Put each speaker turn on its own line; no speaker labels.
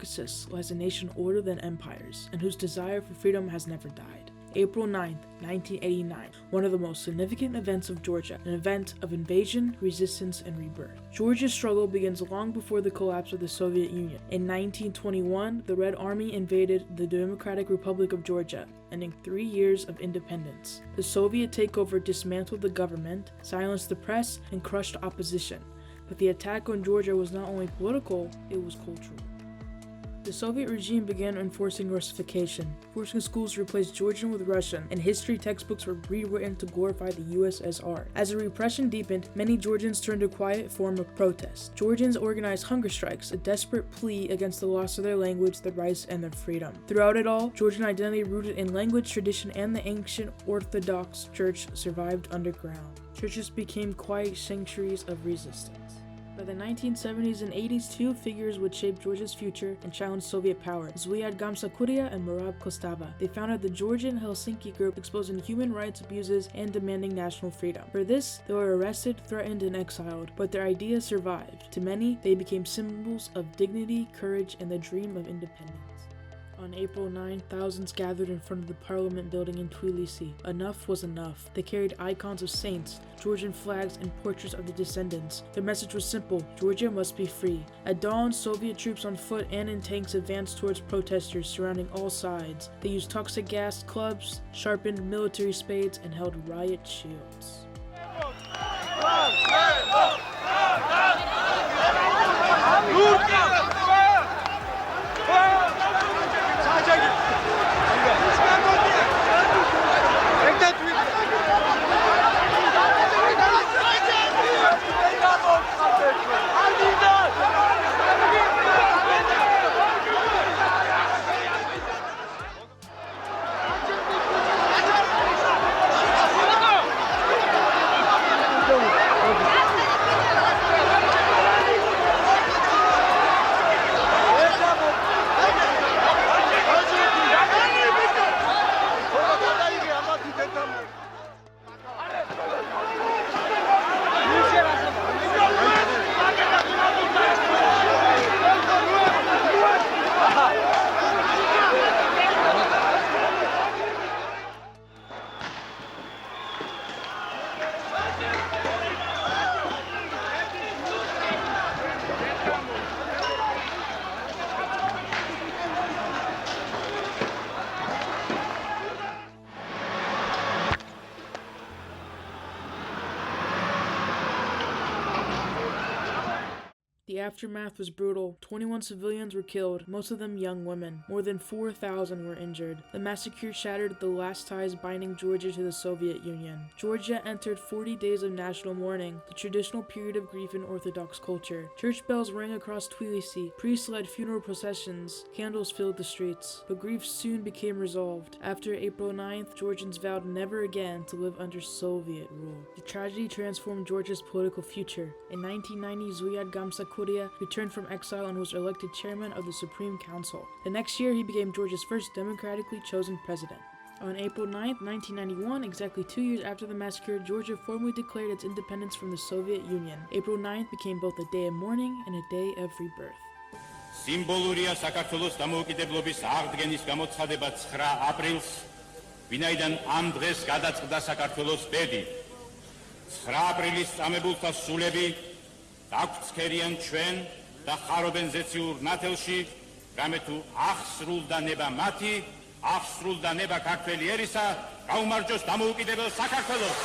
Caucasus lies a nation older than empires, and whose desire for freedom has never died. April 9, 1989, one of the most significant events of Georgia, an event of invasion, resistance, and rebirth. Georgia's struggle begins long before the collapse of the Soviet Union. In 1921, the Red Army invaded the Democratic Republic of Georgia, ending 3 years of independence. The Soviet takeover dismantled the government, silenced the press, and crushed opposition. But the attack on Georgia was not only political, it was cultural. The Soviet regime began enforcing Russification, forcing schools to replace Georgian with Russian, and history textbooks were rewritten to glorify the USSR. As the repression deepened, many Georgians turned to a quiet form of protest. Georgians organized hunger strikes, a desperate plea against the loss of their language, their rights, and their freedom. Throughout it all, Georgian identity rooted in language, tradition, and the ancient Orthodox Church survived underground. Churches became quiet sanctuaries of resistance. By the 1970s and 80s, two figures would shape Georgia's future and challenge Soviet power: Zviad Gamsakhurdia and Merab Kostava. They founded the Georgian Helsinki Group, exposing human rights abuses and demanding national freedom. For this, they were arrested, threatened, and exiled, but their ideas survived. To many, they became symbols of dignity, courage, and the dream of independence. On April 9, thousands gathered in front of the parliament building in Tbilisi. Enough was enough. They carried icons of saints, Georgian flags, and portraits of the descendants. Their message was simple: Georgia must be free. At dawn, Soviet troops on foot and in tanks advanced towards protesters surrounding all sides. They used toxic gas, clubs, sharpened military spades, and held riot shields. The aftermath was brutal. 21 civilians were killed, most of them young women. More than 4,000 were injured. The massacre shattered the last ties binding Georgia to the Soviet Union. Georgia entered 40 days of national mourning, the traditional period of grief in Orthodox culture. Church bells rang across Tbilisi, priests led funeral processions, candles filled the streets. But grief soon became resolved. After April 9th, Georgians vowed never again to live under Soviet rule. The tragedy transformed Georgia's political future. In 1990, Zviad Gamsakhurdia returned from exile and was elected chairman of the Supreme Council. The next year, he became Georgia's first democratically chosen president. On April 9, 1991, exactly 2 years after the massacre, Georgia formally declared its independence from the Soviet Union. April 9th became both a day of mourning and a day of rebirth.
Სიმბოლურია საქართველოს დამოუკიდებლობის აღდგენის გამოცხადება 9 აპრილს, ვინაიდან ამ დღეს გადაწყდა საქართველოს ბედი. 9 აპრილის წამებულთა სულები დაგვცქერიან ჩვენ და ხარობენ ზეციურ ნათელში, რამე თუ აღსრულდა ნება მათი, აღსრულდა ნება ქართველი ერისა, გაუმარჯოს დამოუკიდებელ საქართველოს.